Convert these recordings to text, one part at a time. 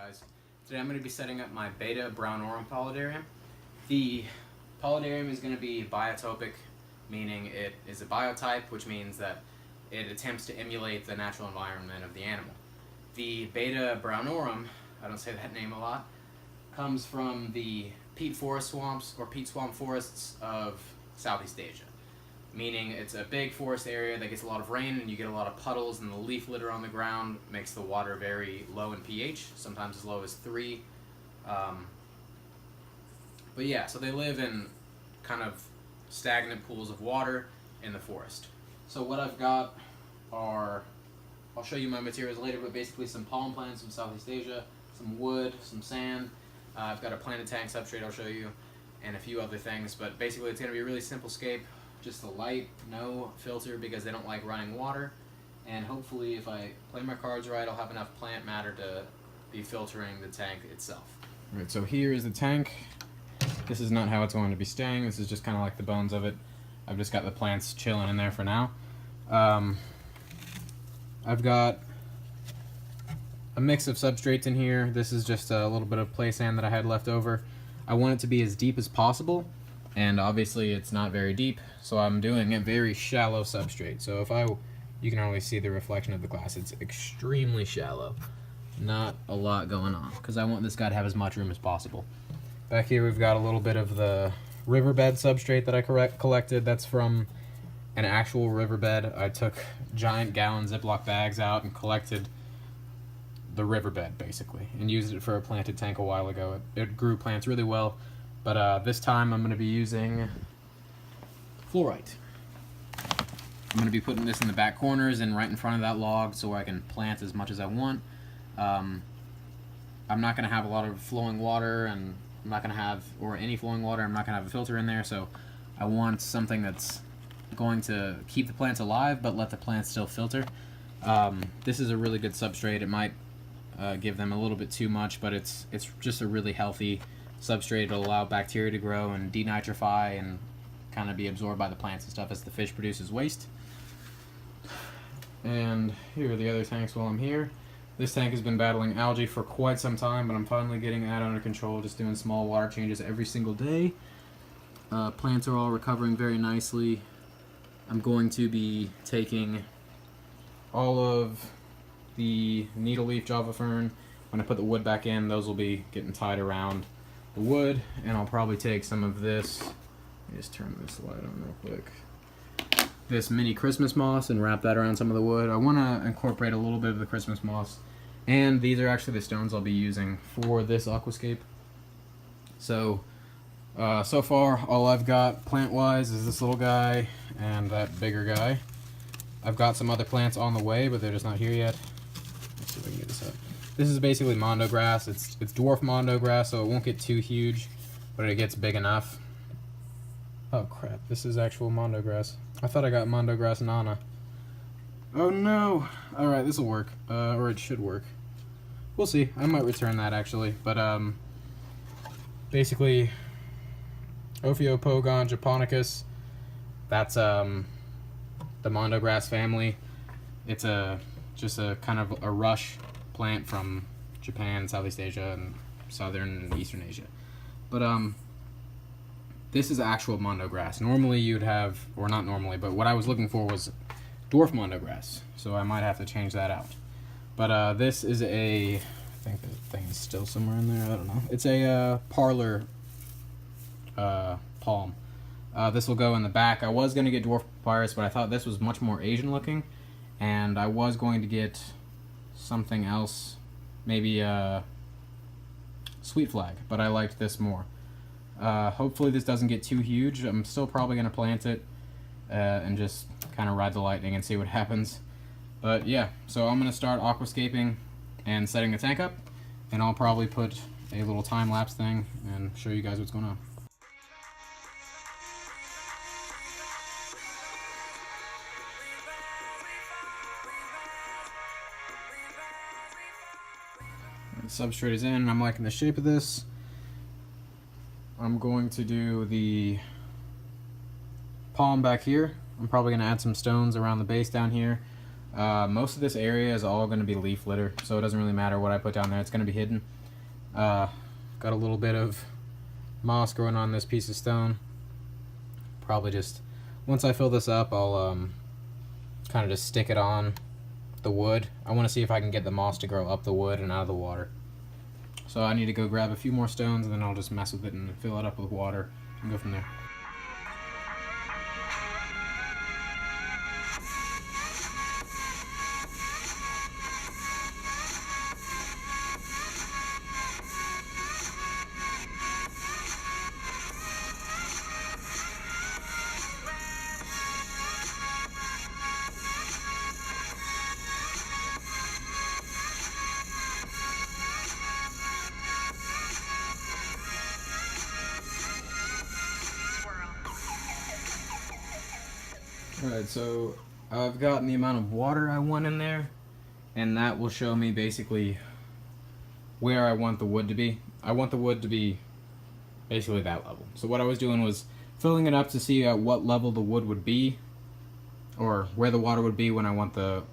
guys. Today I'm going to be setting up my Betta Brownorum Paludarium. The Paludarium is going to be biotopic, meaning it is a biotype, which means that it attempts to emulate the natural environment of the animal. The Betta Brownorum, I don't say that name a lot, comes from the peat forest swamps or peat swamp forests of Southeast Asia. Meaning it's a big forest area that gets a lot of rain and you get a lot of puddles, and the leaf litter on the ground makes the water very low in pH, sometimes as low as 3. But yeah, so they live in kind of stagnant pools of water in the forest. So what I've got are, I'll show you my materials later, but basically some palm plants from Southeast Asia, some wood, some sand. I've got a planted tank substrate I'll show you, and a few other things, but basically it's going to be a really simple scape. Just the light, no filter because they don't like running water, and hopefully if I play my cards right I'll have enough plant matter to be filtering the tank itself. Alright, so here is the tank. This is not how it's going to be staying, this is just kind of like the bones of it. I've just got the plants chilling in there for now. I've got a mix of substrates in here. This is just a little bit of play sand that I had left over. I want it to be as deep as possible, and obviously it's not very deep, so I'm doing a very shallow substrate. So if you can always see the reflection of the glass, it's extremely shallow. Not a lot going on, because I want this guy to have as much room as possible. Back here we've got a little bit of the riverbed substrate that I collected. That's from an actual riverbed. I took giant gallon Ziploc bags out and collected the riverbed basically, and used it for a planted tank a while ago. It grew plants really well. But this time I'm going to be using fluorite. I'm going to be putting this in the back corners and right in front of that log so I can plant as much as I want. I'm not going to have a lot of flowing water, and I'm not going to have, or any flowing water, I'm not going to have a filter in there, so I want something that's going to keep the plants alive but let the plants still filter. This is a really good substrate. It might give them a little bit too much, but it's just a really healthy substrate. It'll allow bacteria to grow and denitrify and kind of be absorbed by the plants and stuff as the fish produces waste. And here are the other tanks while I'm here. This tank has been battling algae for quite some time, but I'm finally getting that under control, just doing small water changes every single day. Plants are all recovering very nicely. I'm going to be taking all of the needle leaf java fern. When I put the wood back in, those will be getting tied around the wood, and I'll probably take some of this, let me just turn this light on real quick, this mini Christmas moss, and wrap that around some of the wood. I want to incorporate a little bit of the Christmas moss, and these are actually the stones I'll be using for this aquascape. So so far all I've got plant wise is this little guy and that bigger guy. I've got some other plants on the way, but they're just not here yet. Let's see if I can get this up. This is basically mondo grass. It's dwarf mondo grass, so it won't get too huge, but it gets big enough. Oh crap, this is actual mondo grass. I thought I got mondo grass nana. Oh no! Alright, this will work. Or it should work. We'll see. I might return that actually. But basically, Ophiopogon japonicus, that's the mondo grass family. It's just a kind of a rush plant from Japan, Southeast Asia, and southern and eastern Asia. But this is actual mondo grass. Normally you'd have, or not normally, but what I was looking for was dwarf mondo grass, so I might have to change that out. But this is I think the thing is still somewhere in there, I don't know. It's a parlor palm. This will go in the back. I was going to get dwarf papyrus, but I thought this was much more Asian looking, and I was going to get something else, maybe sweet flag, but I liked this more. Hopefully this doesn't get too huge. I'm still probably going to plant it and just kind of ride the lightning and see what happens. But yeah, so I'm going to start aquascaping and setting the tank up, and I'll probably put a little time-lapse thing and show you guys what's going on. The substrate is in, and I'm liking the shape of this. I'm going to do the palm back here. I'm probably going to add some stones around the base down here. Most of this area is all going to be leaf litter, so it doesn't really matter what I put down there. It's going to be hidden. Got a little bit of moss growing on this piece of stone. Probably just, once I fill this up, I'll kind of just stick it on the wood. I want to see if I can get the moss to grow up the wood and out of the water. So I need to go grab a few more stones, and then I'll just mess with it and fill it up with water and go from there. Alright, so I've gotten the amount of water I want in there, and that will show me basically where I want the wood to be. I want the wood to be basically that level. So what I was doing was filling it up to see at what level the wood would be, or where the water would be when I want the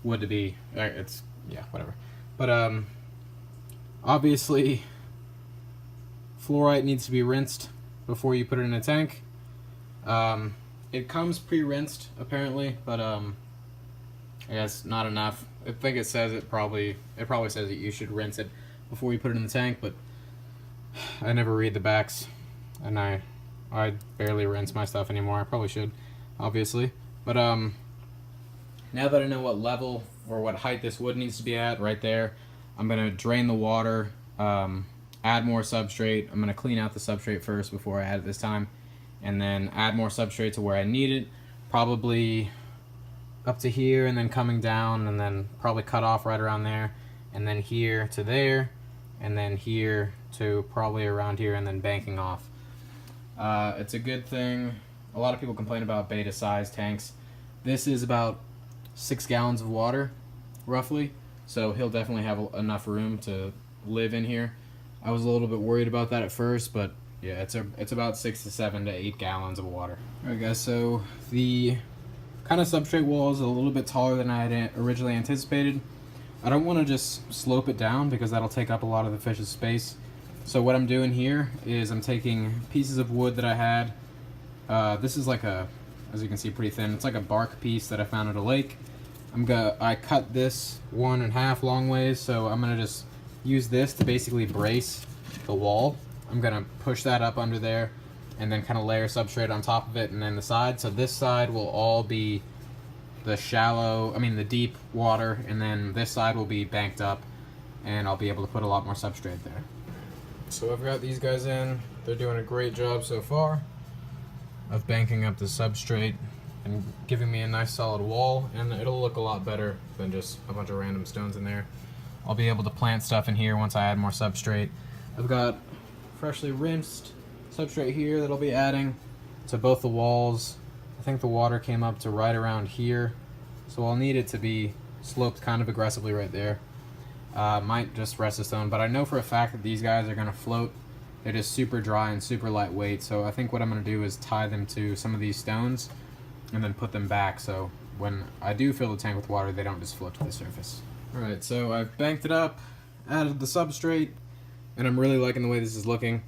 wood to be. It's, yeah, whatever. But obviously fluorite needs to be rinsed before you put it in a tank. It comes pre-rinsed apparently, but I guess not enough. I think it says it probably says that you should rinse it before you put it in the tank, but I never read the backs, and I barely rinse my stuff anymore. I probably should, obviously. But now that I know what level or what height this wood needs to be at right there, I'm gonna drain the water, add more substrate. I'm gonna clean out the substrate first before I add it this time, and then add more substrate to where I need it, probably up to here and then coming down, and then probably cut off right around there, and then here to there, and then here to probably around here, and then banking off. It's a good thing. A lot of people complain about beta size tanks. This is about 6 gallons of water roughly, so he'll definitely have enough room to live in here. I was a little bit worried about that at first, but yeah, it's about 6 to 7 to 8 gallons of water. Alright guys, so the kind of substrate wall is a little bit taller than I had originally anticipated. I don't want to just slope it down because that'll take up a lot of the fish's space. So what I'm doing here is I'm taking pieces of wood that I had. This is like a, as you can see, pretty thin. It's like a bark piece that I found at a lake. I cut this 1.5 long ways, so I'm gonna just use this to basically brace the wall. I'm gonna push that up under there and then kind of layer substrate on top of it, and then the side. So this side will all be the deep water, and then this side will be banked up, and I'll be able to put a lot more substrate there. So I've got these guys in. They're doing a great job so far of banking up the substrate and giving me a nice solid wall, and it'll look a lot better than just a bunch of random stones in there. I'll be able to plant stuff in here once I add more substrate. I've got freshly rinsed substrate here that I'll be adding to both the walls. I think the water came up to right around here, so I'll need it to be sloped kind of aggressively right there. Might just rest a stone, but I know for a fact that these guys are going to float. They're just super dry and super lightweight, so I think what I'm going to do is tie them to some of these stones and then put them back, so when I do fill the tank with water, they don't just float to the surface. Alright, so I've banked it up, added the substrate, and I'm really liking the way this is looking.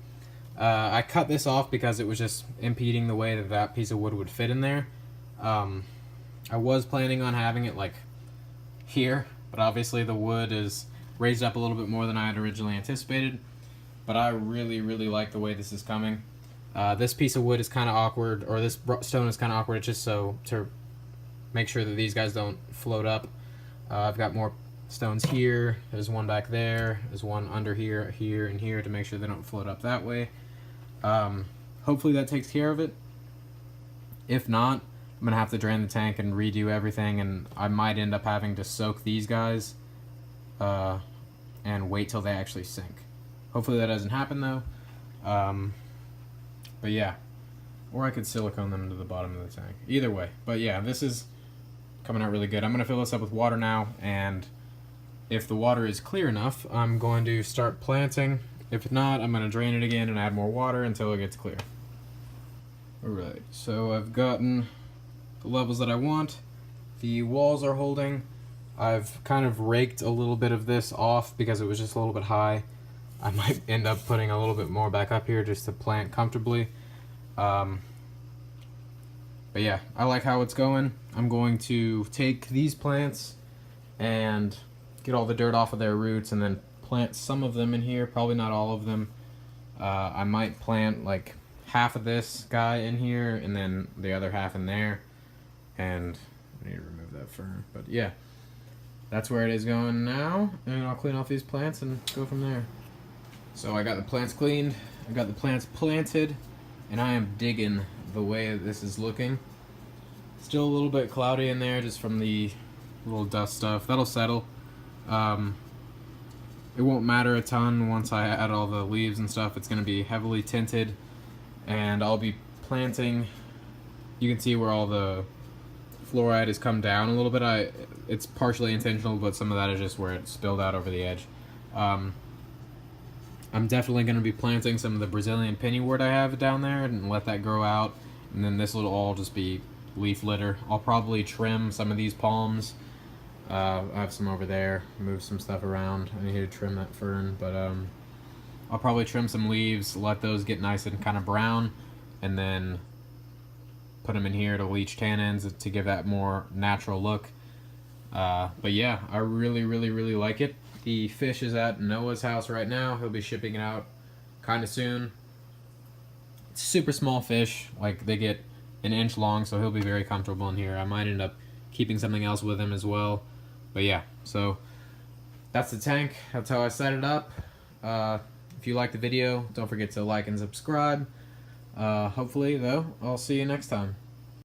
I cut this off because it was just impeding the way that that piece of wood would fit in there. I was planning on having it like here, but obviously the wood is raised up a little bit more than I had originally anticipated. But I really, really like the way this is coming. This piece of wood is kind of awkward, or this stone is kind of awkward. It's just so to make sure that these guys don't float up. I've got more stones here. There's one back there. There's one under here, here, and here to make sure they don't float up that way. Hopefully that takes care of it. If not, I'm gonna have to drain the tank and redo everything, and I might end up having to soak these guys and wait till they actually sink. Hopefully that doesn't happen though. But yeah, or I could silicone them to the bottom of the tank. Either way, but yeah, this is coming out really good. I'm gonna fill this up with water now, and if the water is clear enough, I'm going to start planting. If not, I'm gonna drain it again and add more water until it gets clear. Alright, so I've gotten the levels that I want. The walls are holding. I've kind of raked a little bit of this off because it was just a little bit high. I might end up putting a little bit more back up here just to plant comfortably. But yeah, I like how it's going. I'm going to take these plants and get all the dirt off of their roots and then plant some of them in here, probably not all of them. I might plant like half of this guy in here and then the other half in there. And I need to remove that fern, but yeah, that's where it is going now. And I'll clean off these plants and go from there. So I got the plants cleaned, I got the plants planted, and I am digging the way this is looking. Still a little bit cloudy in there just from the little dust stuff. That'll settle. It won't matter a ton once I add all the leaves and stuff. It's going to be heavily tinted, and I'll be planting. You can see where all the fluoride has come down a little bit. It's partially intentional, but some of that is just where it spilled out over the edge. I'm definitely going to be planting some of the Brazilian pennywort I have down there and let that grow out, and then this will all just be leaf litter. I'll probably trim some of these palms. I have some over there, move some stuff around. I need to trim that fern, but I'll probably trim some leaves, let those get nice and kind of brown, and then put them in here to leach tannins to give that more natural look. But yeah, I really like it. The fish is at Noah's house right now. He'll be shipping it out kind of soon. It's super small fish, like they get an inch long, so he'll be very comfortable in here. I might end up keeping something else with him as well. But yeah, so that's the tank. That's how I set it up. If you like the video, don't forget to like and subscribe. Hopefully, though, I'll see you next time.